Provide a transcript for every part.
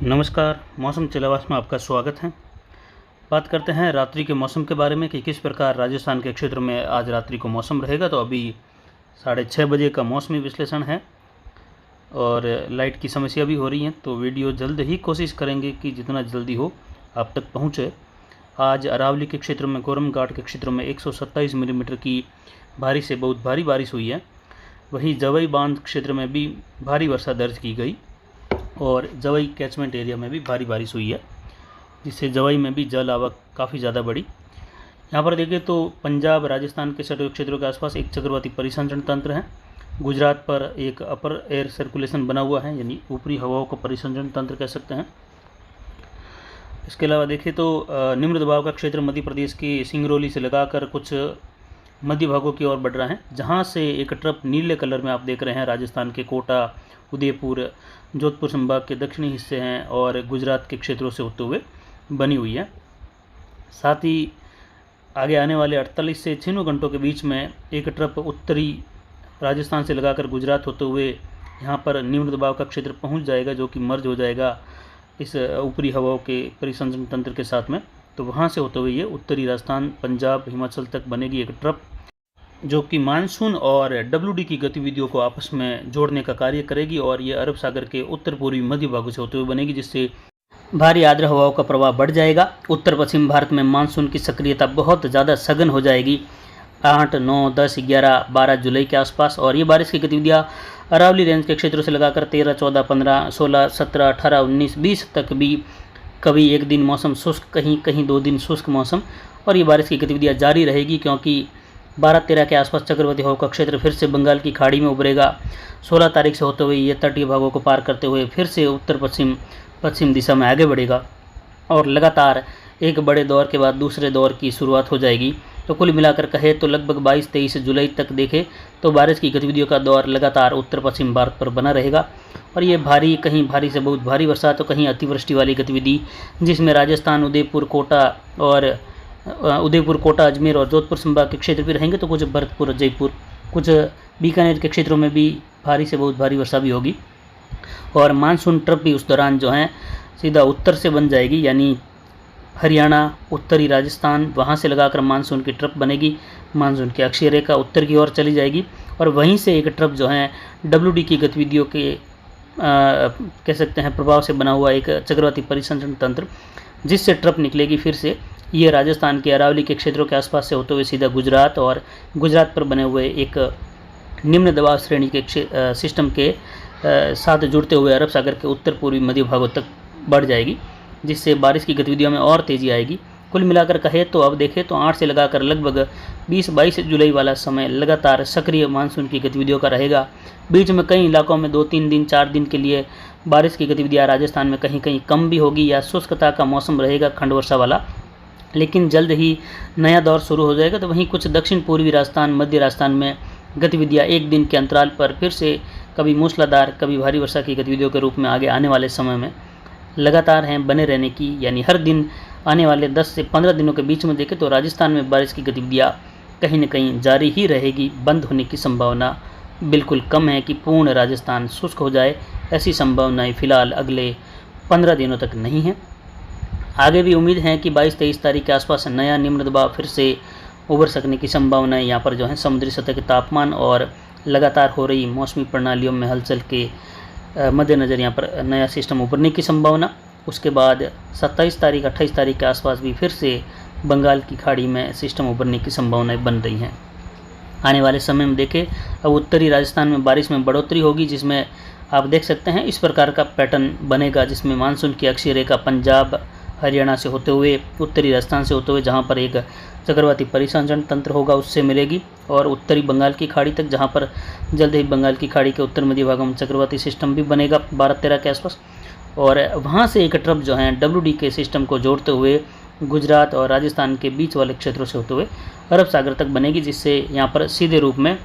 नमस्कार, मौसम चिलावास में आपका स्वागत है। बात करते हैं रात्रि के मौसम के बारे में कि किस प्रकार राजस्थान के क्षेत्र में आज रात्रि को मौसम रहेगा। तो अभी 6:30 बजे का मौसमी विश्लेषण है और लाइट की समस्या भी हो रही है, तो वीडियो जल्द ही कोशिश करेंगे कि जितना जल्दी हो आप तक पहुँचे। आज अरावली के क्षेत्र में, कोरम घाट के क्षेत्र में 127 मिलीमीटर की भारी से बहुत भारी बारिश हुई है। वहीं जवई बांध क्षेत्र में भी भारी वर्षा दर्ज की गई और जवई कैचमेंट एरिया में भी भारी बारिश हुई है, जिससे जवई में भी जल आवक काफ़ी ज़्यादा बढ़ी। यहाँ पर देखें तो पंजाब, राजस्थान के सटे क्षेत्रों के आसपास एक चक्रवाती परिसंचरण तंत्र है। गुजरात पर एक अपर एयर सर्कुलेशन बना हुआ है, यानी ऊपरी हवाओं का परिसंचरण तंत्र कह सकते हैं। इसके अलावा देखें तो निम्न दबाव का क्षेत्र मध्य प्रदेश के सिंगरौली से लगाकर कुछ मध्य भागों की ओर बढ़ रहा है, जहाँ से एक ट्रफ नीले कलर में आप देख रहे हैं राजस्थान के कोटा, उदयपुर, जोधपुर संभाग के दक्षिणी हिस्से हैं और गुजरात के क्षेत्रों से होते हुए बनी हुई है। साथ ही आगे आने वाले 48 से 96 घंटों के बीच में एक ट्रफ उत्तरी राजस्थान से लगाकर गुजरात होते हुए यहाँ पर निम्न दबाव का क्षेत्र पहुँच जाएगा, जो कि मर्ज हो जाएगा इस ऊपरी हवाओं के परिसंचरण तंत्र के साथ में। तो वहाँ से होते हुए ये उत्तरी राजस्थान, पंजाब, हिमाचल तक बनेगी एक ट्रफ, जो कि मानसून और WD की गतिविधियों को आपस में जोड़ने का कार्य करेगी और ये अरब सागर के उत्तर पूर्वी मध्य भागों से होते हुए बनेगी, जिससे भारी आर्द्र हवाओं का प्रभाव बढ़ जाएगा। उत्तर पश्चिम भारत में मानसून की सक्रियता बहुत ज़्यादा सघन हो जाएगी 8, 9, 10, 11, 12 जुलाई के आसपास। और ये बारिश की गतिविधियाँ अरावली रेंज के क्षेत्रों से लगाकर 13, 14, 15, 16, 17, 18, 19, 20 तक भी, कभी एक दिन मौसम शुष्क, कहीं 2 दिन शुष्क मौसम, और ये बारिश की गतिविधियाँ जारी रहेगी क्योंकि 12-13 के आसपास चक्रवाती हवा का क्षेत्र फिर से बंगाल की खाड़ी में उभरेगा। 16 तारीख से होते हुए ये तटीय भागों को पार करते हुए फिर से उत्तर पश्चिम दिशा में आगे बढ़ेगा और लगातार एक बड़े दौर के बाद दूसरे दौर की शुरुआत हो जाएगी। तो कुल मिलाकर कहे तो लगभग 22-23 जुलाई तक देखें तो बारिश की गतिविधियों का दौर लगातार उत्तर पश्चिम भारत पर बना रहेगा और ये कहीं भारी से बहुत भारी वर्षा तो कहीं अतिवृष्टि वाली गतिविधि, जिसमें राजस्थान, उदयपुर, कोटा, अजमेर और जोधपुर संभाग के क्षेत्र भी रहेंगे। तो कुछ भरतपुर, जयपुर, कुछ बीकानेर के क्षेत्रों में भी भारी से बहुत भारी वर्षा भी होगी और मानसून ट्रफ भी उस दौरान जो है सीधा उत्तर से बन जाएगी, यानी हरियाणा, उत्तरी राजस्थान, वहाँ से लगाकर मानसून की ट्रफ बनेगी। मानसून की अक्षीय रेखा उत्तर की ओर चली जाएगी और वहीं से एक ट्रफ जो है WD की गतिविधियों के कह सकते हैं प्रभाव से बना हुआ एक चक्रवाती परिसंचरण तंत्र, जिससे ट्रफ निकलेगी फिर से ये राजस्थान के अरावली के क्षेत्रों के आसपास से होते हुए सीधा गुजरात और गुजरात पर बने हुए एक निम्न दबाव श्रेणी के सिस्टम के साथ जुड़ते हुए अरब सागर के उत्तर पूर्वी मध्य भागों तक बढ़ जाएगी, जिससे बारिश की गतिविधियों में और तेज़ी आएगी। कुल मिलाकर कहे तो अब देखें तो 8 से लगाकर लगभग 20-22 जुलाई वाला समय लगातार सक्रिय मानसून की गतिविधियों का रहेगा। बीच में कई इलाकों में 2-3 दिन, 4 दिन के लिए बारिश की गतिविधियाँ राजस्थान में कहीं कम भी होगी या शुष्कता का मौसम रहेगा खंड वर्षा वाला, लेकिन जल्द ही नया दौर शुरू हो जाएगा। तो वहीं कुछ दक्षिण पूर्वी राजस्थान, मध्य राजस्थान में गतिविधियाँ एक दिन के अंतराल पर फिर से कभी मूसलाधार, कभी भारी वर्षा की गतिविधियों के रूप में आगे आने वाले समय में लगातार हैं बने रहने की, यानी हर दिन आने वाले 10 से 15 दिनों के बीच में देखें तो राजस्थान में बारिश की गतिविधियाँ कहीं न कहीं जारी ही रहेगी। बंद होने की संभावना बिल्कुल कम है कि पूर्ण राजस्थान शुष्क हो जाए, ऐसी संभावनाएँ फिलहाल अगले 15 दिनों तक नहीं है। आगे भी उम्मीद है कि 22-23 तारीख के आसपास नया निम्न दबाव फिर से उभर सकने की संभावनाएं यहाँ पर जो है समुद्री सतह के तापमान और लगातार हो रही मौसमी प्रणालियों में हलचल के मद्देनज़र यहाँ पर नया सिस्टम उभरने की संभावना। उसके बाद 27 तारीख, 28 तारीख के आसपास भी फिर से बंगाल की खाड़ी में सिस्टम उभरने की संभावनाएँ बन रही हैं। आने वाले समय में देखें अब उत्तरी राजस्थान में बारिश में बढ़ोतरी होगी, जिसमें आप देख सकते हैं इस प्रकार का पैटर्न बनेगा, जिसमें मानसून की अक्षीय रेखा पंजाब, हरियाणा से होते हुए उत्तरी राजस्थान से होते हुए जहां पर एक चक्रवाती परिसंचरण तंत्र होगा उससे मिलेगी और उत्तरी बंगाल की खाड़ी तक, जहां पर जल्द ही बंगाल की खाड़ी के उत्तर मध्य भागों में चक्रवाती सिस्टम भी बनेगा 12-13 के आसपास और वहां से एक ट्रफ जो है WD के सिस्टम को जोड़ते हुए गुजरात और राजस्थान के बीच वाले क्षेत्रों से होते हुए अरब सागर तक बनेगी, जिससे यहाँ पर सीधे रूप में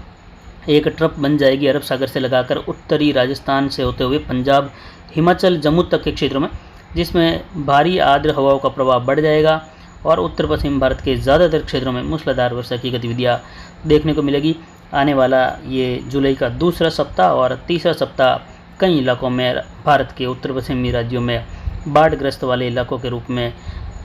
एक ट्रफ बन जाएगी अरब सागर से लगाकर उत्तरी राजस्थान से होते हुए पंजाब, हिमाचल, जम्मू तक के क्षेत्रों में, जिसमें भारी आर्द्र हवाओं का प्रभाव बढ़ जाएगा और उत्तर पश्चिम भारत के ज़्यादातर क्षेत्रों में मूसलाधार वर्षा की गतिविधियाँ देखने को मिलेगी। आने वाला ये जुलाई का दूसरा सप्ताह और तीसरा सप्ताह कई इलाकों में भारत के उत्तर पश्चिमी राज्यों में बाढ़ग्रस्त वाले इलाकों के रूप में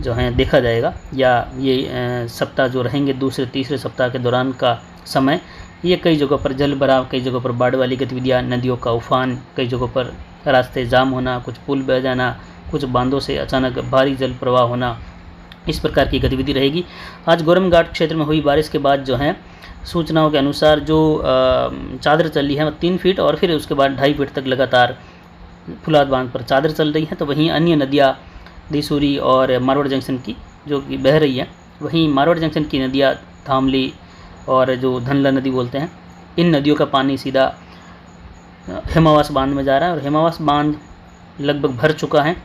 जो है देखा जाएगा, या ये सप्ताह जो रहेंगे दूसरे तीसरे सप्ताह के दौरान का समय, ये कई जगहों पर जल भराव, कई जगहों पर बाढ़ वाली गतिविधियाँ, नदियों का उफान, कई जगहों पर रास्ते जाम होना, कुछ पुल बह जाना, कुछ बांधों से अचानक भारी जल प्रवाह होना, इस प्रकार की गतिविधि रहेगी। आज गोरम घाट क्षेत्र में हुई बारिश के बाद जो है सूचनाओं के अनुसार जो चादर चली है वो 3 फीट और फिर उसके बाद 2.5 फीट तक लगातार फुलाद बांध पर चादर चल रही है। तो वहीं अन्य नदियाँ दिसूरी और मारवाड़ जंक्शन की जो कि बह रही है, वहीं मारवाड़ जंक्शन की नदियाँ थामली और जो धनला नदी बोलते हैं, इन नदियों का पानी सीधा हेमावास बांध में जा रहा है और हेमावास बांध लगभग भर चुका है।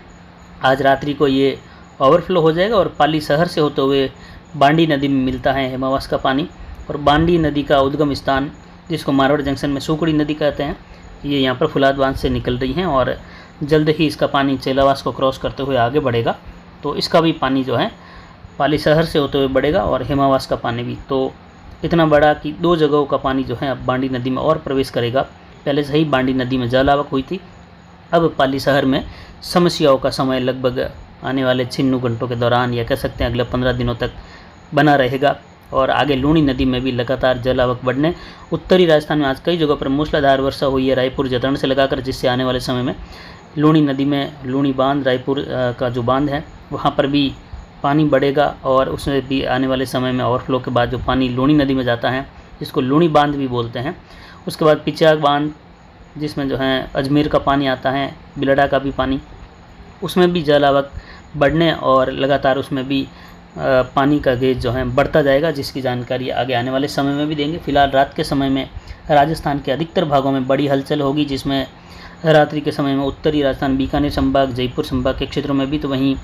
आज रात्रि को ये ओवरफ्लो हो जाएगा और पाली शहर से होते हुए बांडी नदी में मिलता है हेमावास का पानी। और बांडी नदी का उद्गम स्थान, जिसको मारवाड़ जंक्शन में सुकड़ी नदी कहते हैं, ये यहाँ पर फुलाद बांध से निकल रही हैं और जल्द ही इसका पानी चेलावास को क्रॉस करते हुए आगे बढ़ेगा। तो इसका भी पानी जो है पाली शहर से होते हुए बढ़ेगा और हेमावास का पानी भी तो इतना बड़ा कि 2 जगहों का पानी जो है अब बांडी नदी में और प्रवेश करेगा। पहले से ही बांडी नदी में जल आवक हुई थी, अब पाली शहर में समस्याओं का समय लगभग आने वाले 96 घंटों के दौरान, या कह सकते हैं अगले 15 दिनों तक बना रहेगा। और आगे लूणी नदी में भी लगातार जल आवक बढ़ने, उत्तरी राजस्थान में आज कई जगहों पर मूसलाधार वर्षा हुई है, रायपुर जतरण से लगाकर, जिससे आने वाले समय में लूणी नदी में लूणी बांध, रायपुर का जो बांध है वहाँ पर भी पानी बढ़ेगा और उसमें भी आने वाले समय में ओवरफ्लो के बाद जो पानी लूणी नदी में जाता है, जिसको लूणी बांध भी बोलते हैं। उसके बाद पिचाक बांध, जिसमें जो है अजमेर का पानी आता है, बिलड़ा का भी पानी, उसमें भी जल आवक बढ़ने और लगातार उसमें भी पानी का गेज जो है बढ़ता जाएगा, जिसकी जानकारी आगे आने वाले समय में भी देंगे। फिलहाल रात के समय में राजस्थान के अधिकतर भागों में बड़ी हलचल होगी, जिसमें रात्रि के समय में उत्तरी राजस्थान, बीकानेर संभाग, जयपुर संभाग के क्षेत्रों में भी, तो वहीं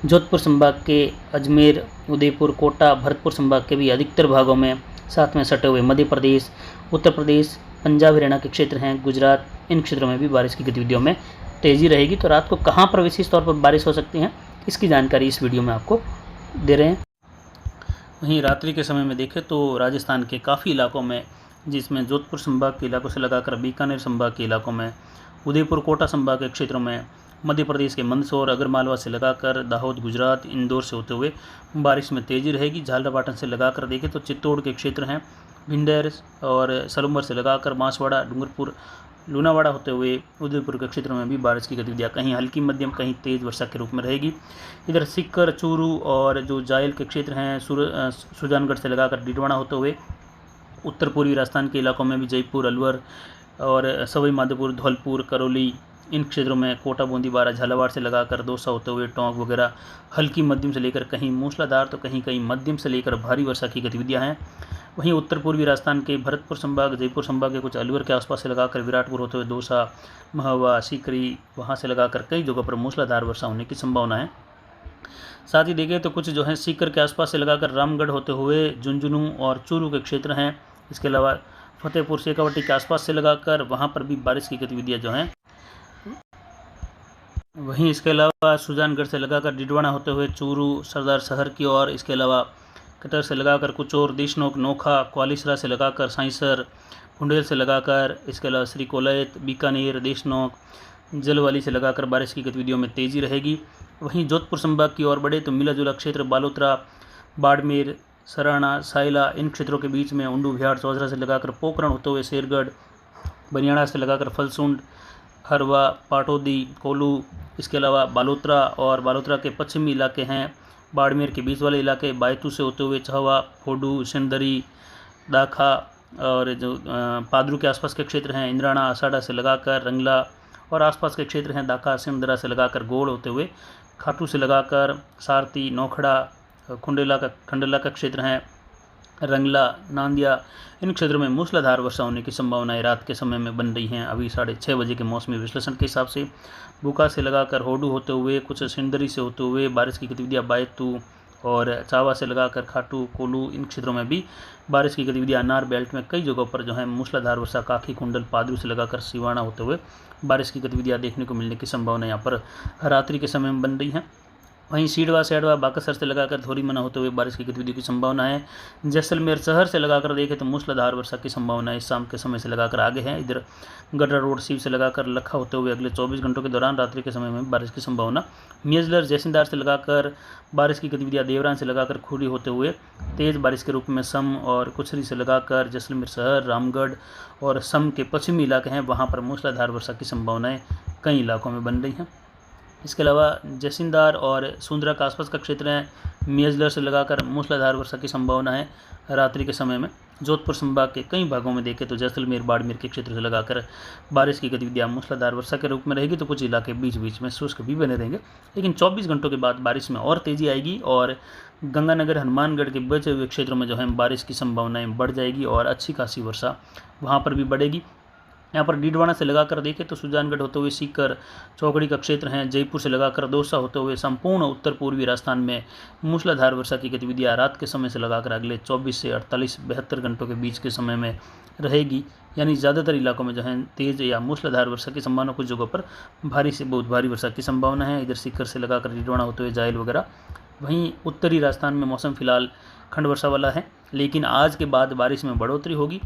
जोधपुर संभाग के अजमेर, उदयपुर, कोटा, भरतपुर संभाग के भी अधिकतर भागों में, साथ में सटे हुए मध्य प्रदेश, उत्तर प्रदेश, पंजाब, हरियाणा के क्षेत्र हैं, गुजरात, इन क्षेत्रों में भी बारिश की गतिविधियों में तेज़ी रहेगी। तो रात को कहाँ पर विशेष तौर पर बारिश हो सकती है, इसकी जानकारी इस वीडियो में आपको दे रहे हैं। वहीं रात्रि के समय में देखें तो राजस्थान के काफ़ी इलाकों में, जिसमें जोधपुर संभाग के इलाकों से लगाकर बीकानेर संभाग के इलाकों में, उदयपुर, कोटा संभाग के क्षेत्रों में, मध्य प्रदेश के मंदसौर, अगरमालवा से लगाकर दाहोद, गुजरात, इंदौर से होते हुए बारिश में तेज़ी रहेगी। झालरापाटन से लगाकर देखें तो चित्तौड़ के क्षेत्र हैं, भिंडर और सलुम्बर से लगाकर बांसवाड़ा, डूंगरपुर, लूनावाड़ा होते हुए उदयपुर के क्षेत्रों में भी बारिश की गतिविधियाँ कहीं हल्की मध्यम, कहीं तेज़ वर्षा के रूप में रहेगी। इधर सीकर, चूरू और जो जायल के क्षेत्र हैं, सुजानगढ़ से लगाकर डिडवाना होते हुए उत्तर पूर्वी राजस्थान के इलाकों में भी जयपुर, अलवर और सवाई माधोपुर, धौलपुर, करौली, इन क्षेत्रों में कोटा, बूंदी, बारा, झालावाड़ से लगाकर दौसा होते हुए टोंक वगैरह हल्की मध्यम से लेकर कहीं मूसलाधार तो कहीं कहीं मध्यम से लेकर भारी वर्षा की गतिविधियाँ हैं। वहीं उत्तर पूर्वी राजस्थान के भरतपुर संभाग, जयपुर संभाग के कुछ अलवर के आसपास से लगाकर विराटपुर होते हुए दौसा, महुआ, सीकरी, वहाँ से लगाकर कई जगहों पर मूसलाधार वर्षा होने की संभावना है। साथ ही देखें तो कुछ जो है सीकर के आसपास से लगाकर रामगढ़ होते हुए झुंझुनू और चूरू के क्षेत्र हैं। इसके अलावा फतेहपुर, शेखावटी के आसपास से लगाकर वहाँ पर भी बारिश की गतिविधियाँ जो हैं। वहीं इसके अलावा सुजानगढ़ से लगाकर डिडवाना होते हुए चूरू, सरदार शहर की ओर, इसके अलावा कटर से लगाकर कुचौर, देशनोक, नोखा, क्वालिसरा से लगाकर साइंसर, फुंडेल से लगाकर, इसके अलावा श्री कोलैत, बीकानेर, देशनोक, जलवाली से लगाकर बारिश की गतिविधियों में तेज़ी रहेगी। वहीं जोधपुर संभाग की ओर बढ़े तो मिला जुला क्षेत्र बालोतरा, बाड़मेर, सराना, साइला, इन क्षेत्रों के बीच में उंडू, बिहार, चौधरा से लगाकर पोखरण होते हुए शेरगढ़, बनियाड़ा से लगाकर फलसुंड, हरवा, पाटौदी, कोलू, इसके अलावा बालोतरा और बालोतरा के पश्चिमी इलाके हैं, बाड़मेर के बीच वाले इलाके, बायतू से होते हुए छहवा, फोडू, सिंदरी, दाखा और जो पादरू के आसपास के क्षेत्र हैं, इंद्राणा, आसाड़ा से लगाकर रंगला और आसपास के क्षेत्र हैं, दाखा, सिमदरा से लगाकर गोड़ होते हुए खाटू से लगाकर सारती, नौखड़ा, खंडेला का क्षेत्र हैं, रंगला, नांदिया, इन क्षेत्रों में मूसलाधार वर्षा होने की संभावनाएं रात के समय में बन रही हैं। अभी 6:30 बजे के मौसमी विश्लेषण के हिसाब से बुका से लगाकर होडू होते हुए, कुछ सिंदरी से होते हुए बारिश की गतिविधियाँ, बायतू और चावा से लगाकर खाटू, कोलू, इन क्षेत्रों में भी बारिश की गतिविधियाँ। अनार बेल्ट में कई जगहों पर जो है मूसलाधार वर्षा, काखी, कुंडल, पादरू से लगाकर सिवाना होते हुए बारिश की गतिविधियाँ देखने को मिलने की संभावना यहाँ पर रात्रि के समय में बन रही हैं। वहीं सीडवा सैडवा बाकसर से लगाकर धोरीमना होते हुए बारिश की गतिविधियों की संभावना है। जैसलमेर शहर से लगाकर देखें तो मूसलाधार वर्षा की संभावना इस शाम के समय से लगाकर आगे है। इधर गडरा रोड सीव से लगाकर लखा होते हुए अगले 24 घंटों के दौरान रात्रि के समय में बारिश की संभावना। मेजलर जैसिंदार से लगाकर बारिश की गतिविधियां देवरान से लगाकर खूडी होते हुए तेज बारिश के रूप में सम और कुछरी से लगाकर जैसलमेर शहर, रामगढ़ और सम के पश्चिमी इलाके हैं, वहाँ पर मूसलाधार वर्षा की संभावनाएं कई इलाकों में बन रही हैं। इसके अलावा जैसिंदार और सुंदरा के आसपास का क्षेत्र है, मेजलर से लगाकर मूसलाधार वर्षा की संभावना है रात्रि के समय में। जोधपुर संभाग के कई भागों में देखें तो जैसलमेर बाड़मेर के क्षेत्र से लगाकर बारिश की गतिविधियां मूसलाधार वर्षा के रूप में रहेगी, तो कुछ इलाके बीच बीच में शुष्क भी बने रहेंगे। लेकिन 24 घंटों के बाद बारिश में और तेज़ी आएगी और गंगानगर हनुमानगढ़ के बचे हुए क्षेत्रों में जो है बारिश की संभावनाएँ बढ़ जाएगी और अच्छी खासी वर्षा वहाँ पर भी बढ़ेगी। यहाँ पर डीडवाना से लगाकर देखें तो सुजानगढ़ होते हुए सीकर चौकड़ी का क्षेत्र हैं, जयपुर से लगाकर दौसा होते हुए संपूर्ण उत्तर पूर्वी राजस्थान में मूसलाधार वर्षा की गतिविधियाँ रात के समय से लगाकर अगले 24 से 72 घंटों के बीच के समय में रहेगी। यानी ज़्यादातर इलाकों में जो है तेज़ या मूसलाधार वर्षा की संभावना, कुछ जगहों पर भारी से बहुत भारी वर्षा की संभावना है। इधर सीकर से लगाकर डीडवाना होते हुए जायल वगैरह। वहीं उत्तरी राजस्थान में मौसम फिलहाल खंड वर्षा वाला है, लेकिन आज के बाद बारिश में बढ़ोतरी होगी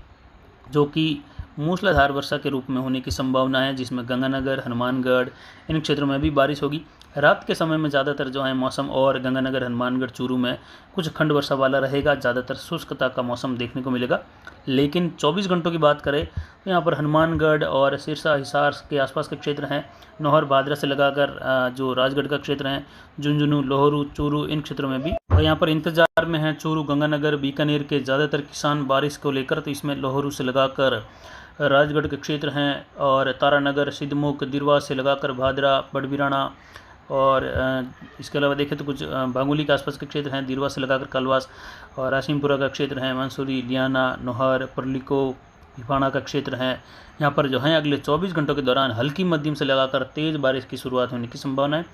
जो कि मूसलाधार वर्षा के रूप में होने की संभावना है, जिसमें गंगानगर, हनुमानगढ़ इन क्षेत्रों में भी बारिश होगी। रात के समय में ज़्यादातर जो है मौसम और गंगानगर, हनुमानगढ़, चूरू में कुछ खंड वर्षा वाला रहेगा, ज़्यादातर शुष्कता का मौसम देखने को मिलेगा। लेकिन 24 घंटों की बात करें तो यहाँ पर हनुमानगढ़ और सिरसा, हिसार के आसपास के क्षेत्र हैं, नौहर, भादरा से लगाकर जो राजगढ़ का क्षेत्र है, झुंझुनू, लोहरू, चूरू इन क्षेत्रों में भी और यहाँ पर इंतजार में है चूरू, गंगानगर, बीकानेर के ज़्यादातर किसान बारिश को लेकर। तो इसमें लोहरू से लगाकर राजगढ़ के क्षेत्र हैं और तारानगर, सिद्धमुख, दिरवा से लगाकर भादरा, बड़बिराना और इसके अलावा देखें तो कुछ बांगुली के आसपास के क्षेत्र हैं, दिरवा से लगाकर कलवास और राशिमपुरा का क्षेत्र है, मंसूरी, लियाना, नौहर, परलिको, हिफाना का क्षेत्र है। यहाँ पर जो है अगले 24 घंटों के दौरान हल्की मध्यम से लगाकर तेज़ बारिश की शुरुआत होने की संभावना है।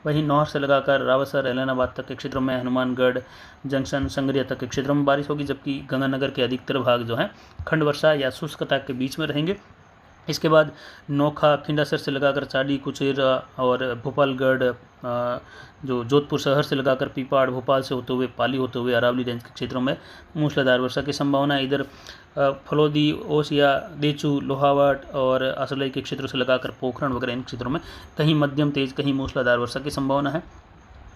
वहीं नौहर से लगाकर रावसर, एलनाबाद तक के क्षेत्रों में, हनुमानगढ़ जंक्शन, संगरिया तक के क्षेत्रों में बारिश होगी, जबकि गंगानगर के अधिकतर भाग जो हैं खंड वर्षा या शुष्कता के बीच में रहेंगे। इसके बाद नोखा, खिंडासर से लगाकर चाडी, कुचेर और भोपालगढ़, जो जोधपुर शहर से लगाकर पीपाड़, भोपाल से होते हुए पाली होते हुए अरावली रेंज के क्षेत्रों में मूसलाधार वर्षा की संभावना है। इधर फलोदी, ओसिया, देचू, लोहावट और असलई के क्षेत्रों से लगाकर पोखरण वगैरह इन क्षेत्रों में कहीं मध्यम तेज, कहीं मूसलाधार वर्षा की संभावना है।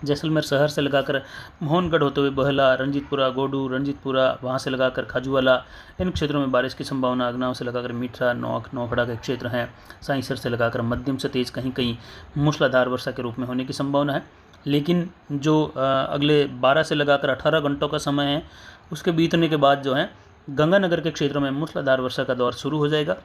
जैसलमेर शहर से लगाकर मोहनगढ़ होते हुए बहला, रंजीतपुरा, गोडू, रंजीतपुरा, वहाँ से लगाकर खाजूवाला इन क्षेत्रों में बारिश की संभावना। अगनाव से लगाकर मीठा, नौख, नौखड़ा के क्षेत्र हैं, साइंसर से लगाकर मध्यम से तेज, कहीं कहीं मूसलाधार वर्षा के रूप में होने की संभावना है। लेकिन जो अगले 12 से लगाकर 18 घंटों का समय है, उसके बीतने के बाद जो है गंगानगर के क्षेत्रों में मूसलाधार वर्षा का दौर शुरू हो जाएगा,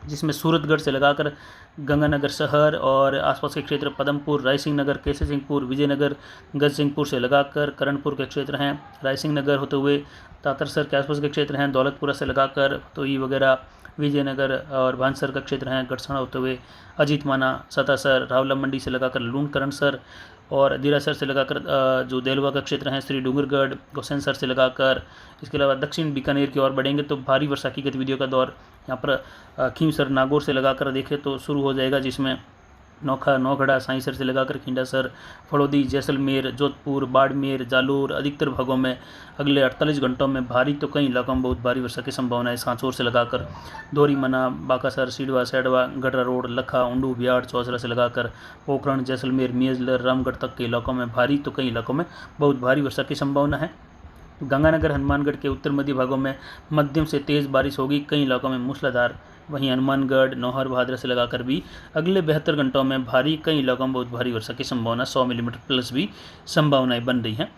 जिसमें सूरतगढ़ से लगाकर गंगानगर शहर और आसपास के क्षेत्र, पदमपुर, रायसिंह नगर, केसर सिंहपुर, विजयनगर, गजसिंहपुर से लगाकर करणपुर के क्षेत्र हैं, रायसिंह नगर होते हुए तातरसर के आसपास के क्षेत्र हैं, दौलतपुरा से लगाकर तोई वगैरह, विजयनगर और भानसर का क्षेत्र हैं, गढ़सना होते हुए अजीतमाना, सतासर, रावला मंडी से लगाकर लूणकरणसर और दिरासर से लगाकर जो देलवा का क्षेत्र है, श्री डूंगरगढ़, गोसेनसर से लगाकर। इसके अलावा दक्षिण बीकानेर की ओर बढ़ेंगे तो भारी वर्षा की गतिविधियों का दौर यहाँ पर खींवसर, नागौर से लगाकर देखें तो शुरू हो जाएगा, जिसमें नौखा, नौखड़ा, साइंसर से लगाकर खिंडासर, फड़ौदी, जैसलमेर, जोधपुर, बाड़मेर, जालोर अधिकतर भागों में अगले 48 घंटों में भारी तो कई इलाकों में बहुत भारी वर्षा की संभावना है। सांचौर से लगाकर धोरीमना, बाकासर, सीडवा, सैडवा, गडरा रोड, लखा, उंडू, बिहाड़, चौसरा से लगाकर पोखरण, जैसलमेर, मेजलर, रामगढ़ तक के इलाकों में भारी तो कई इलाकों में बहुत भारी वर्षा की संभावना है। गंगानगर, हनुमानगढ़ के उत्तर मध्य भागों में मध्यम से तेज़ बारिश होगी, कई इलाकों में मूसलाधार। वहीं हनुमानगढ़, नौहर, भादरा से लगाकर भी अगले 72 घंटों में भारी, कई इलाकों में बहुत भारी वर्षा की संभावना, 100 मिलीमीटर प्लस भी संभावनाएं बन रही हैं।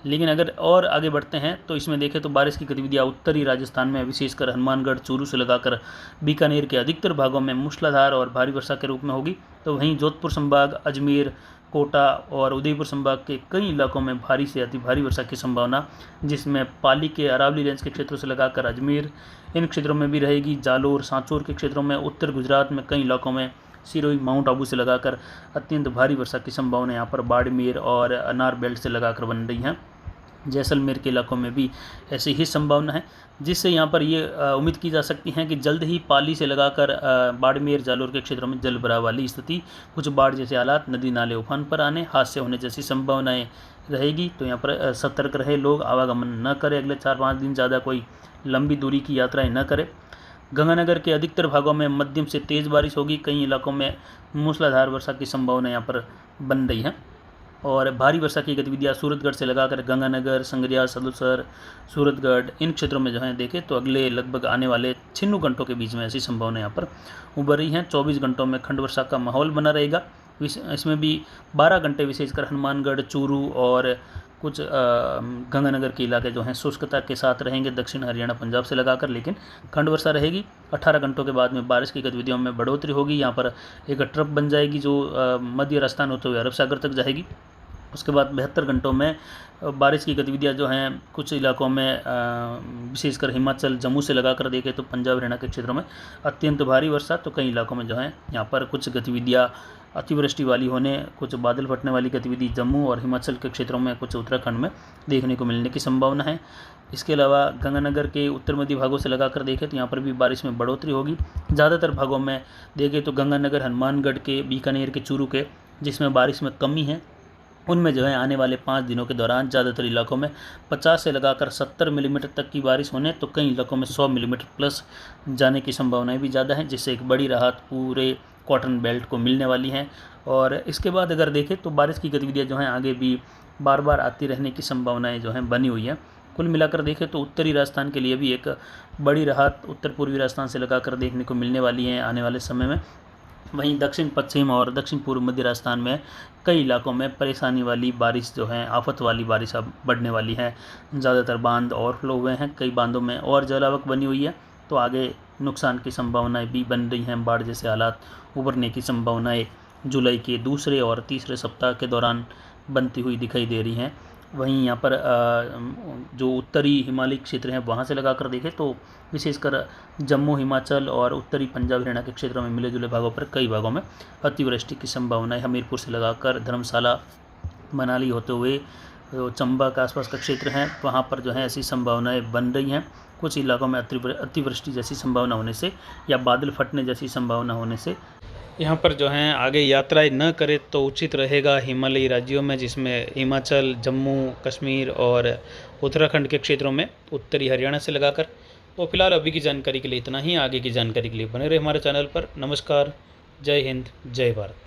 लेकिन अगर और आगे बढ़ते हैं तो इसमें देखें तो बारिश की गतिविधियाँ उत्तरी राजस्थान में, विशेषकर हनुमानगढ़, चूरू से लगाकर बीकानेर के अधिकतर भागों में मूसलाधार और भारी वर्षा के रूप में होगी। तो वहीं जोधपुर संभाग, अजमेर, कोटा और उदयपुर संभाग के कई इलाकों में भारी से अति भारी वर्षा की संभावना, जिसमें पाली के अरावली रेंज के क्षेत्रों से लगाकर अजमेर इन क्षेत्रों में भी रहेगी। जालोर, सांचौर के क्षेत्रों में, उत्तर गुजरात में कई इलाकों में, सिरोही, माउंट आबू से लगाकर अत्यंत भारी वर्षा की संभावना यहाँ पर बाड़मेर और अनार बेल्ट से लगाकर बन रही हैं। जैसलमेर के इलाकों में भी ऐसी ही संभावना है, जिससे यहाँ पर ये उम्मीद की जा सकती है कि जल्द ही पाली से लगाकर बाड़मेर जालोर के क्षेत्रों में जल भराव वाली स्थिति, कुछ बाढ़ जैसे हालात, नदी नाले उफान पर आने, हादसे होने जैसी संभावनाएं रहेगी। तो यहाँ पर सतर्क रहे लोग, आवागमन न करें, अगले 4-5 दिन ज़्यादा कोई लंबी दूरी की यात्राएं न करें। गंगानगर के अधिकतर भागों में मध्यम से तेज़ बारिश होगी, कई इलाकों में मूसलाधार वर्षा की संभावना यहाँ पर बन रही है। और भारी वर्षा की गतिविधियाँ सूरतगढ़ से लगाकर गंगानगर, संगरिया, सदुसर, सूरतगढ़ इन क्षेत्रों में जो है देखें तो अगले लगभग आने वाले 96 घंटों के बीच में ऐसी संभावना यहाँ पर उभर रही है। 24 घंटों में खंड वर्षा का माहौल बना रहेगा। इसमें भी 12 घंटे विशेषकर हनुमानगढ़, चूरू और कुछ गंगानगर के इलाके जो हैं शुष्कता के साथ रहेंगे, दक्षिण हरियाणा, पंजाब से लगाकर, लेकिन खंड वर्षा रहेगी। 18 घंटों के बाद में बारिश की गतिविधियों में बढ़ोतरी होगी। यहाँ पर एक ट्रफ बन जाएगी जो मध्य राजस्थान होते हुए अरब सागर तक जाएगी। उसके बाद 72 घंटों में बारिश की गतिविधियां जो हैं कुछ इलाकों में विशेषकर हिमाचल, जम्मू से लगाकर देखें तो पंजाब, हरियाणा के क्षेत्रों में अत्यंत भारी वर्षा, तो कई इलाकों में जो है यहाँ पर कुछ गतिविधियां अतिवृष्टि वाली होने, कुछ बादल फटने वाली गतिविधि जम्मू और हिमाचल के क्षेत्रों में, कुछ उत्तराखंड में देखने को मिलने की संभावना है। इसके अलावा गंगानगर के उत्तर मध्य भागों से लगाकर देखें तो यहाँ पर भी बारिश में बढ़ोतरी होगी। ज़्यादातर भागों में देखें तो गंगानगर, हनुमानगढ़ के, बीकानेर के, चूरू के, जिसमें बारिश में कमी है, उनमें जो है आने वाले 5 दिनों के दौरान ज़्यादातर इलाकों में 50 से लगाकर 70 मिलीमीटर तक की बारिश होने, तो कई इलाकों में 100 मिलीमीटर प्लस जाने की संभावनाएं भी ज़्यादा हैं, जिससे एक बड़ी राहत पूरे कॉटन बेल्ट को मिलने वाली हैं। और इसके बाद अगर देखें तो बारिश की गतिविधियाँ जो हैं आगे भी बार बार आती रहने की संभावनाएँ जो हैं बनी हुई हैं। कुल मिलाकर देखें तो उत्तरी राजस्थान के लिए भी एक बड़ी राहत उत्तर पूर्वी राजस्थान से लगाकर देखने को मिलने वाली है आने वाले समय में। वहीं दक्षिण पश्चिम और दक्षिण पूर्व मध्य राजस्थान में कई इलाकों में परेशानी वाली बारिश जो है, आफत वाली बारिश अब बढ़ने वाली है। ज़्यादातर बांध ओवरफ्लो हुए हैं, कई बांधों में और जलावक बनी हुई है, तो आगे नुकसान की संभावनाएं भी बन रही हैं। बाढ़ जैसे हालात उभरने की संभावनाएं जुलाई के दूसरे और तीसरे सप्ताह के दौरान बनती हुई दिखाई दे रही हैं। वहीं यहाँ पर जो उत्तरी हिमालयी क्षेत्र हैं वहाँ से लगाकर देखें तो विशेषकर जम्मू, हिमाचल और उत्तरी पंजाब, हरियाणा के क्षेत्रों में मिले जुले भागों पर कई भागों में अतिवृष्टि की संभावना है। हमीरपुर से लगाकर धर्मशाला, मनाली होते हुए चंबा के आसपास का क्षेत्र है, वहाँ पर जो है ऐसी संभावनाएं बन रही हैं। कुछ इलाकों में अतिवृष्टि जैसी संभावना होने से या बादल फटने जैसी संभावना होने से यहाँ पर जो हैं आगे यात्राएं न करें तो उचित रहेगा हिमालयी राज्यों में, जिसमें हिमाचल, जम्मू कश्मीर और उत्तराखंड के क्षेत्रों में, उत्तरी हरियाणा से लगाकर। तो फिलहाल अभी की जानकारी के लिए इतना ही। आगे की जानकारी के लिए बने रहे हमारे चैनल पर। नमस्कार, जय हिंद, जय भारत।